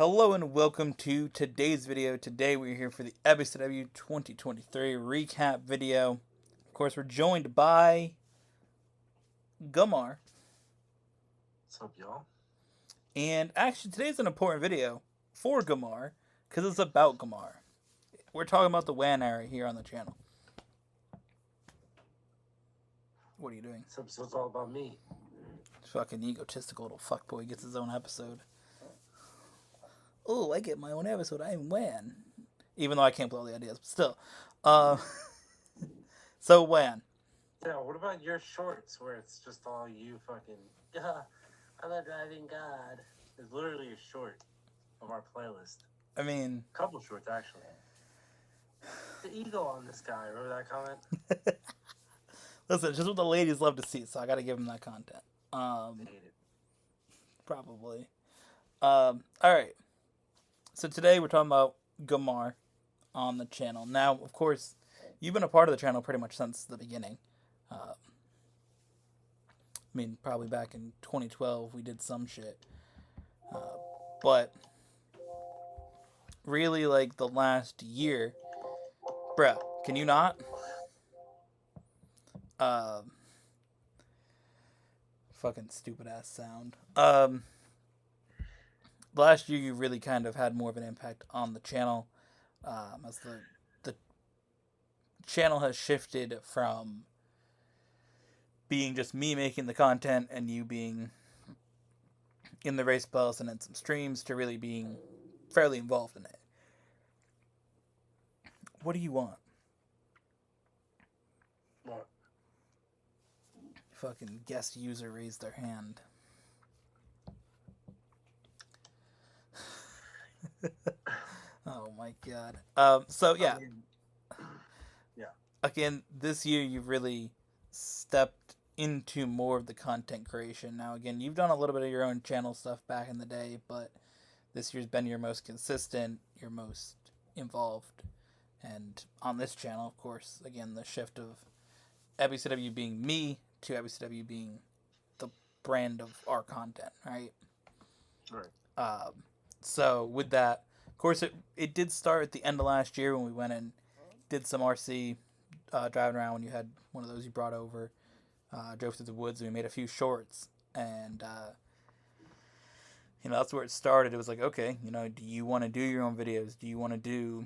Hello and welcome to today's video. Today we're here for the Epiccw 2023 recap video. Of course, we're joined by Gumar. What's up, y'all? And actually, today's an important video for Gumar because it's about Gumar. We're talking about the Wan Era here on the channel. What are you doing? This episode's all about me. Fucking egotistical little fuckboy gets his own episode. Oh, I get my own episode. I'm Wan. Even though I can't play all the ideas, but still. So Wan. Yeah, what about your shorts where it's just all you fucking, yeah, I'm a driving god? It's literally a short of our playlist. I mean, A couple shorts, actually. The ego on this guy, remember that comment? listen, it's just what the ladies love to see, so I gotta give them that content. I hate it. Probably. Alright. So today we're talking about Gumar on the channel. Now, of course, you've been a part of the channel pretty much since the beginning. I mean, probably back in 2012 we did some shit. But really, like, the last year... Bruh, can you not? Fucking stupid ass sound. Last year you really kind of had more of an impact on the channel, as the channel has shifted from being just me making the content and you being in the race bus and in some streams to really being fairly involved in it. What do you want? What? Fucking guest user raised their hand. Oh my god. So yeah. Yeah. Again, this year you've really stepped into more of the content creation. Now again, you've done a little bit of your own channel stuff back in the day, but this year's been your most consistent, your most involved. And on this channel, of course, again, the shift of Epiccw being me to Epiccw being the brand of our content, right? Right. So with that, of course, it did start at the end of last year when we went and did some RC driving around when you had one of those you brought over. Drove through the woods and we made a few shorts. And, that's where it started. It was like, okay, do you want to do your own videos? Do you want to do,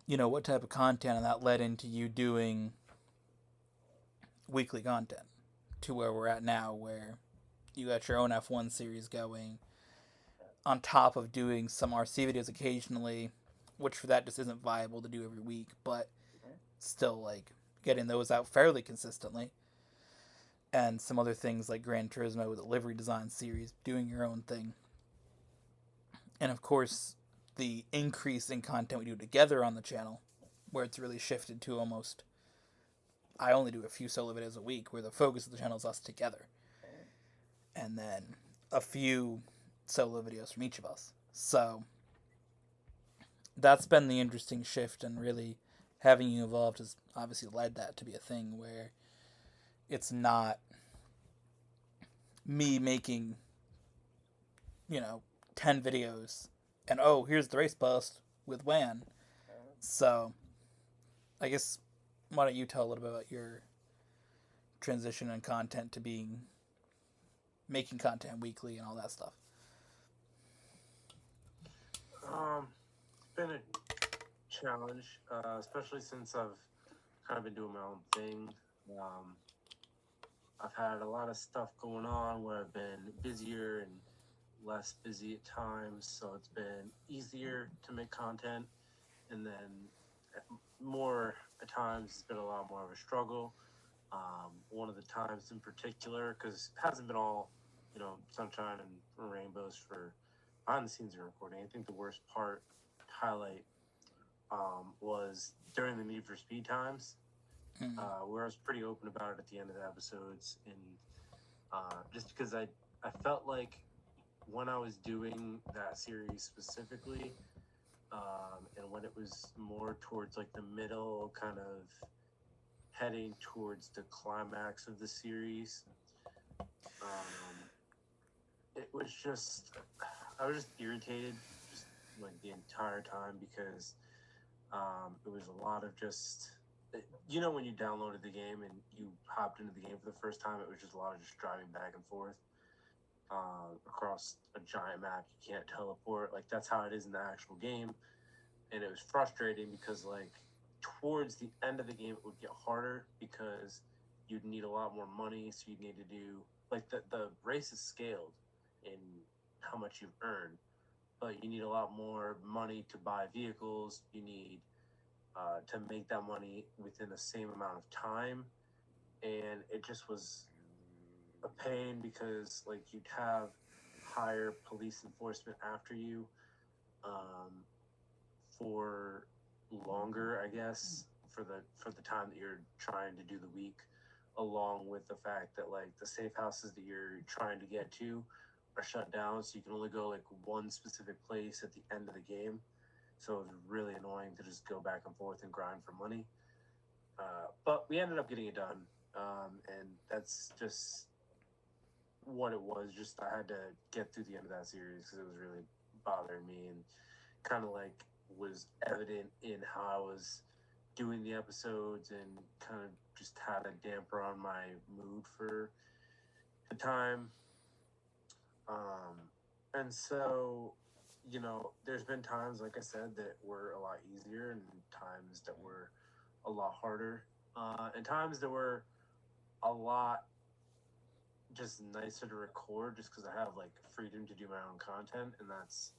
what type of content? And that led into you doing weekly content to where we're at now, where you got your own F1 series going on top of doing some RC videos occasionally, which for that just isn't viable to do every week, but still, like, getting those out fairly consistently. And some other things like Gran Turismo with the livery design series, doing your own thing. And of course, the increase in content we do together on the channel, where it's really shifted to almost, I only do a few solo videos a week, where the focus of the channel is us together. And then a few solo videos from each of us. So that's been the interesting shift, and really having you involved has obviously led that to be a thing where it's not me making 10 videos and here's the race post with Wan. So I guess why don't you tell a little bit about your transition in content to being making content weekly and all that stuff. It's been a challenge, especially since I've kind of been doing my own thing. I've had a lot of stuff going on where I've been busier and less busy at times, so it's been easier to make content, and then more at times it's been a lot more of a struggle. One of the times in particular, because it hasn't been all sunshine and rainbows for behind the scenes recording. I think the worst part to highlight was during the Need for Speed times, where I was pretty open about it at the end of the episodes, and just because I felt like when I was doing that series specifically, and when it was more towards like the middle, kind of heading towards the climax of the series, it was just, I was just irritated, just like the entire time because it was a lot of just when you downloaded the game and you hopped into the game for the first time, it was just a lot of just driving back and forth across a giant map. You can't teleport. Like that's how it is in the actual game, and it was frustrating because like towards the end of the game, it would get harder because you'd need a lot more money. So you'd need to do like the race is scaled in how much you've earned, but you need a lot more money to buy vehicles. You need to make that money within the same amount of time, and it just was a pain because like you'd have higher police enforcement after you um, for longer, I guess, for the time that you're trying to do the week, along with the fact that like the safe houses that you're trying to get to are shut down, so you can only go like one specific place at the end of the game. So it was really annoying to just go back and forth and grind for money. But we ended up getting it done, and that's just what it was. Just I had to get through the end of that series because it was really bothering me and kind of like was evident in how I was doing the episodes and kind of just had a damper on my mood for the time. And so, there's been times, like I said, that were a lot easier and times that were a lot harder, and times that were a lot just nicer to record just because I have like freedom to do my own content. And that's,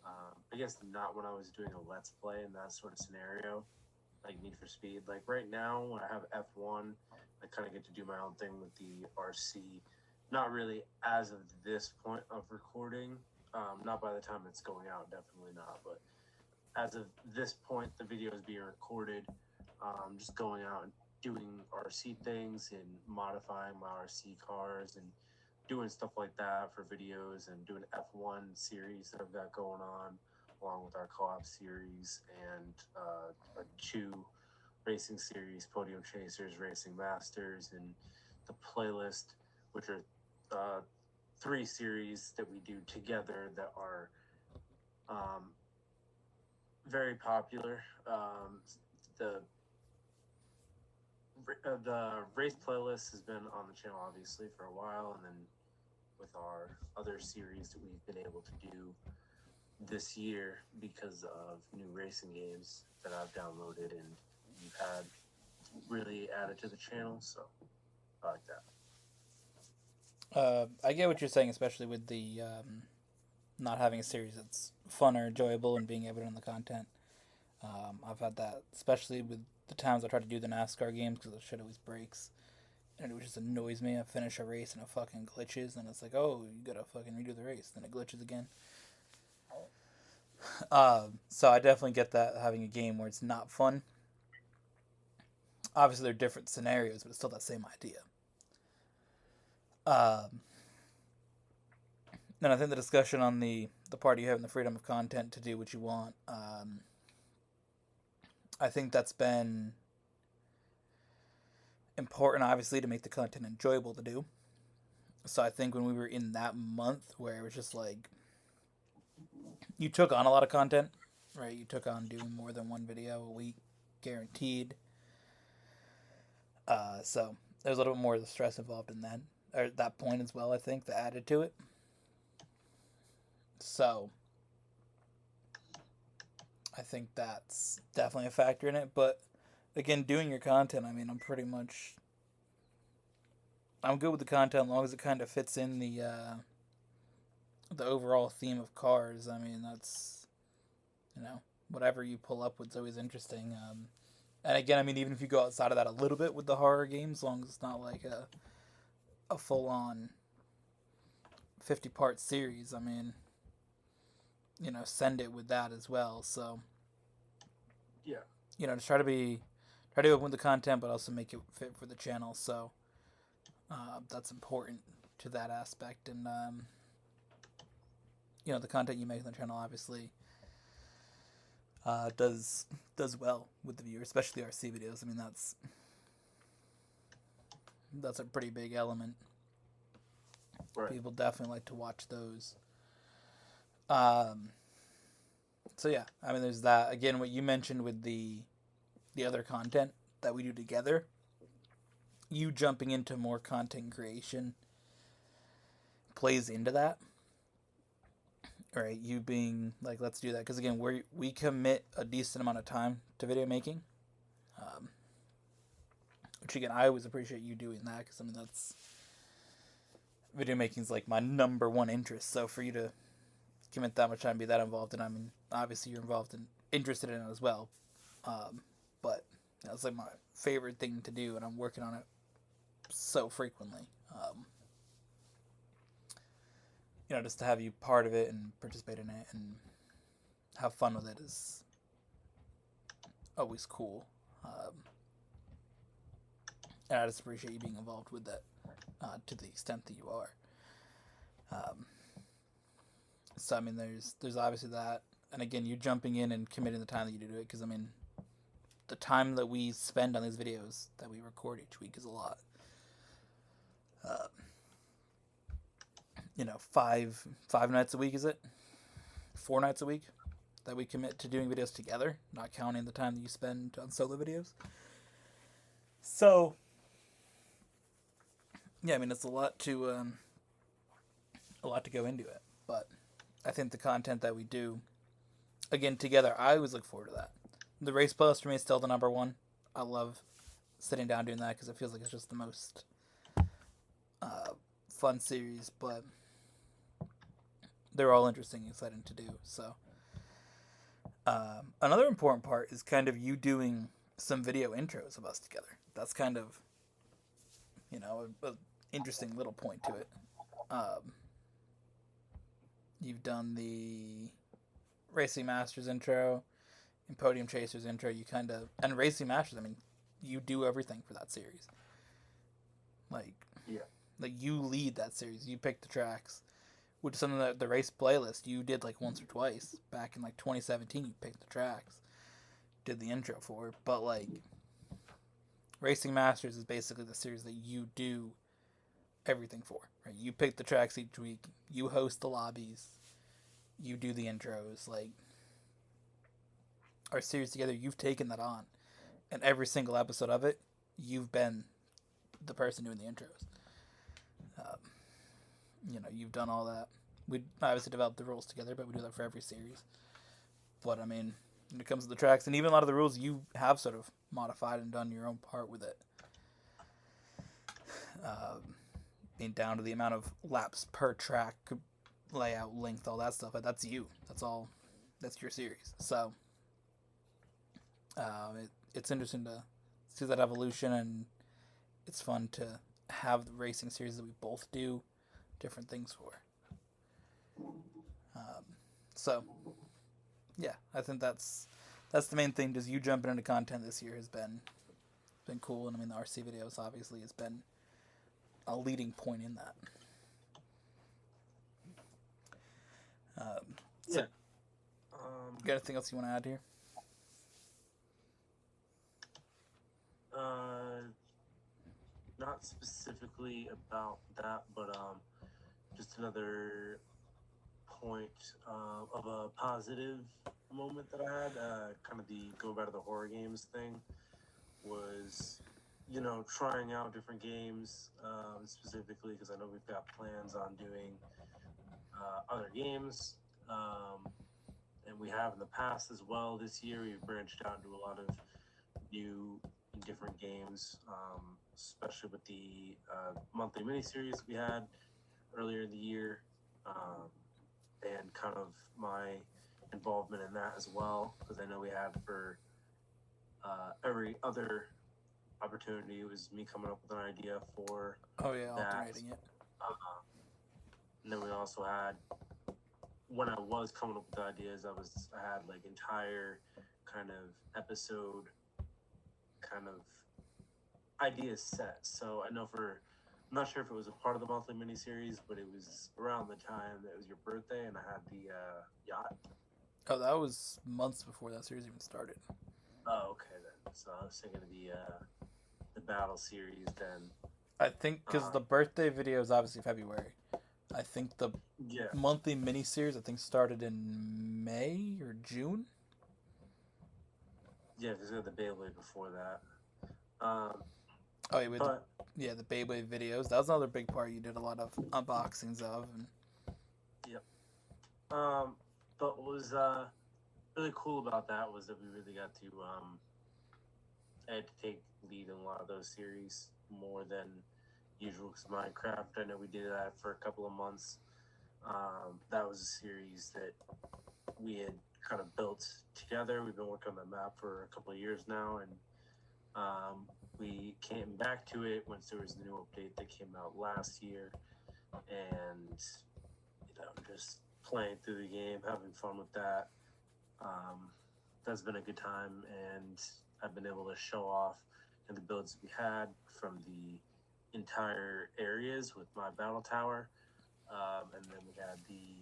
I guess, not when I was doing a Let's Play in that sort of scenario, like Need for Speed. Like right now, when I have F1, I kind of get to do my own thing with the RC. Not really as of this point of recording. Not by the time it's going out, definitely not. But as of this point, the video is being recorded. Just going out and doing RC things and modifying my RC cars and doing stuff like that for videos and doing F1 series that I've got going on, along with our co-op series and a two racing series, Podium Chasers, Racing Masters, and the playlist, which are three series that we do together that are very popular. The the race playlist has been on the channel obviously for a while, and then with our other series that we've been able to do this year because of new racing games that I've downloaded and you've had really added to the channel. So I like that. I get what you're saying, especially with the not having a series that's fun or enjoyable and being able to own the content. I've had that, especially with the times I try to do the NASCAR games because the shit always breaks. And it just annoys me. I finish a race and it fucking glitches, and it's like, oh, you gotta fucking redo the race. Then it glitches again. So I definitely get that, having a game where it's not fun. Obviously, they're different scenarios, but it's still that same idea. Then I think the discussion on the part you having the freedom of content to do what you want, I think that's been important, obviously, to make the content enjoyable to do. So I think when we were in that month where it was just like, you took on a lot of content, right? You took on doing more than one video a week, guaranteed. So there's a little bit more of the stress involved in that, or at that point as well, I think, that added to it. So I think that's definitely a factor in it. But again, doing your content, I mean, I'm good with the content as long as it kind of fits in the overall theme of cars. I mean, that's, whatever you pull up with is always interesting. And again, I mean, even if you go outside of that a little bit with the horror games, as long as it's not like a full on 50-part series, I mean, send it with that as well. So Yeah. Just try to open with the content, but also make it fit for the channel. So that's important to that aspect. And the content you make on the channel obviously does well with the viewer, especially RC videos. I mean, that's a pretty big element. Right. People definitely like to watch those. Um, so yeah, I mean, there's that. Again, what you mentioned with the other content that we do together, you jumping into more content creation plays into that. Right, you being like, let's do that because again, we commit a decent amount of time to video making, um, which again I always appreciate you doing that because I mean that's video making is like my number one interest. So for you to commit that much time, be that involved, and I mean obviously you're involved and interested in it as well, but that's like my favorite thing to do, and I'm working on it so frequently. Just to have you part of it and participate in it and have fun with it is always cool. And I just appreciate you being involved with that to the extent that you are. Um, so I mean, there's obviously that, and again, you jumping in and committing the time that you do to it because I mean, the time that we spend on these videos that we record each week is a lot. Uh, 5 nights a week, is it? 4 nights a week that we commit to doing videos together, not counting the time that you spend on solo videos. So, yeah, I mean it's a lot to go into it, but I think the content that we do, again together, I always look forward to that. The race post for me is still the number one. I love sitting down doing that because it feels like it's just the most fun series, but they're all interesting and exciting to do. So another important part is kind of you doing some video intros of us together. That's kind of a interesting little point to it. You've done the Racing Masters intro and Podium Chasers intro. You kind of and Racing Masters. I mean, you do everything for that series. Like you lead that series. You pick the tracks. Which is something that the race playlist you did like once or twice back in like 2017. You picked the tracks, did the intro for it, but like Racing Masters is basically the series that you do everything for. Right? You pick the tracks each week, you host the lobbies, you do the intros. Like our series together, you've taken that on, and every single episode of it, you've been the person doing the intros. You've done all that. We obviously developed the rules together, but we do that for every series. But I mean, when it comes to the tracks, and even a lot of the rules you have sort of modified and done your own part with it. Being down to the amount of laps per track, layout, length, all that stuff. But that's you. That's all. That's your series. So it's interesting to see that evolution, and it's fun to have the racing series that we both do different things for. So, yeah, I think that's the main thing. Just you jumping into content this year has been cool, and I mean the RC videos obviously has been a leading point in that. So, you got anything else you want to add here? Not specifically about that, but just another point of a positive moment that I had, kind of the going back to the horror games thing, was trying out different games, specifically because I know we've got plans on doing other games, and we have in the past as well. This year we've branched out into a lot of new and different games, especially with the monthly miniseries we had earlier in the year, and kind of my involvement in that as well, because I know we had for every other opportunity, it was me coming up with an idea for alternating it. And then we also had, when I was coming up with ideas, I had like entire kind of episode kind of ideas set. So I know I'm not sure if it was a part of the monthly miniseries, but it was around the time that it was your birthday, and I had the yacht. Oh, that was months before that series even started. Oh, okay then. So I was thinking of the battle series then. I think because the birthday video is obviously February. I think the Yeah, monthly miniseries started in May or June. yeah, because we had the Beyblade before that. Um, Oh yeah, with but the Beyblade videos. That was another big part you did a lot of unboxings of. And yep. But what was really cool about that was that we really got to I had to take lead in a lot of those series more than usual because Minecraft. I know we did that for a couple of months. That was a series that we had kind of built together. We've been working on the map for a couple of years now, and we came back to it once there was a new update that came out last year, and just playing through the game, having fun with that. That's been a good time, and I've been able to show off the builds we had from the entire areas with my battle tower, and then we had the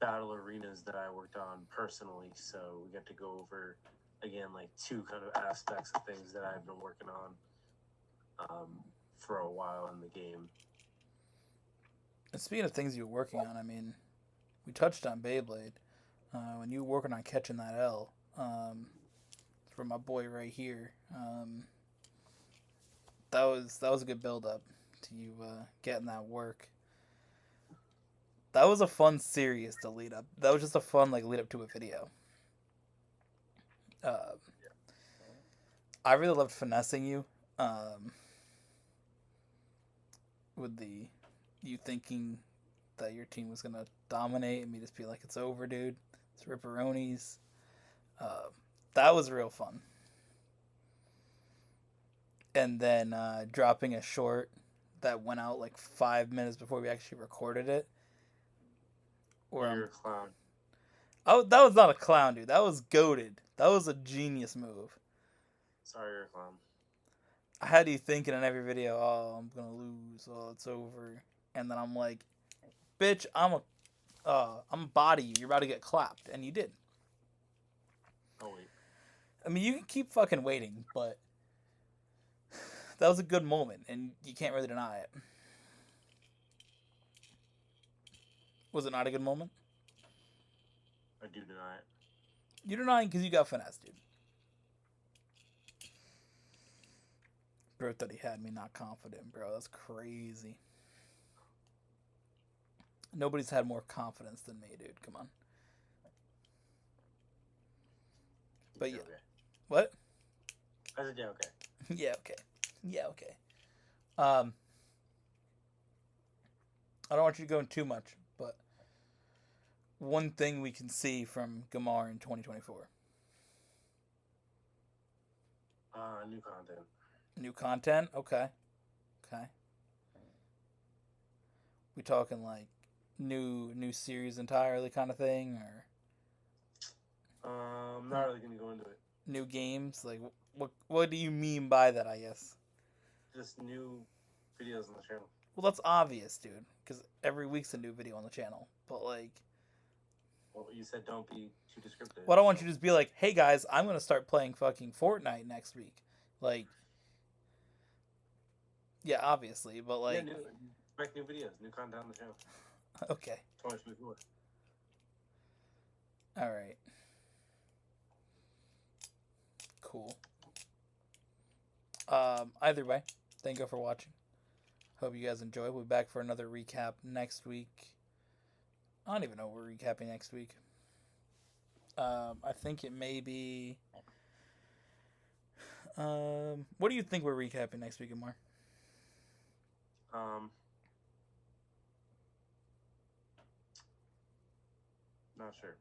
battle arenas that I worked on personally. So we got to go over again like two kind of aspects of things that I've been working on for a while in the game. And speaking of things you were working on, I mean, we touched on Beyblade. When you were working on catching that L, for my boy right here, that was a good build up to you getting that work. That was a fun series to lead up. That was just a fun lead up to a video. Uh, I really loved finessing you, with the you thinking that your team was gonna dominate and me just be like, it's over, dude. It's ripperonis. Uh, that was real fun. And then dropping a short that went out like 5 minutes before we actually recorded it. Or You're a clown. Oh, that was not a clown, dude. That was goated. That was a genius move. Sorry, you're a clown. I had you thinking in every video, oh, I'm gonna lose. Oh, it's over. And then I'm like, bitch, I'm a body you. You're about to get clapped, and you did. Oh wait. I mean, you can keep fucking waiting, but that was a good moment, and you can't really deny it. Was it not a good moment? I do deny it. You're denying because you got finessed, dude. Bro thought he had me not confident, bro. That's crazy. Nobody's had more confidence than me, dude. Come on. But yeah. Okay. What? I said yeah, okay. Yeah, okay. Yeah, okay. I don't want you to go in too much, but one thing we can see from Gamar in 2024. New content. New content? Okay. Okay. We talking like new series entirely kind of thing, or I'm not really gonna go into it. new games? Like what do you mean by that, I guess? Just new videos on the channel. Well, that's obvious, dude, because every week's a new video on the channel. But Well, you said don't be too descriptive. what I want you to just be like, hey guys, I'm gonna start playing fucking Fortnite next week. Like, yeah, obviously, but yeah, expect new videos, new content on the channel. Okay. 2024. All right. Cool. Either way, thank you for watching. Hope you guys enjoy. We'll be back for another recap next week. I don't even know what we're recapping next week. I think it may be. What do you think we're recapping next week, Amar? Not sure.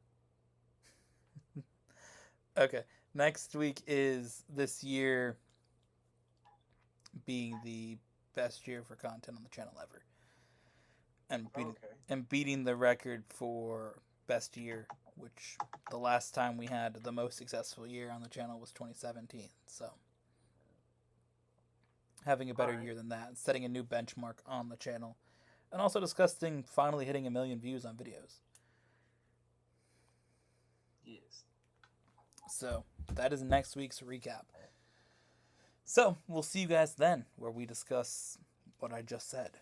Okay. Next week is this year being the best year for content on the channel ever. And beating the record for best year, which the last time we had the most successful year on the channel was 2017. So having a better year than that, setting a new benchmark on the channel, and also discussing finally hitting 1 million views on videos. Yes. So that is next week's recap. So we'll see you guys then, where we discuss what I just said.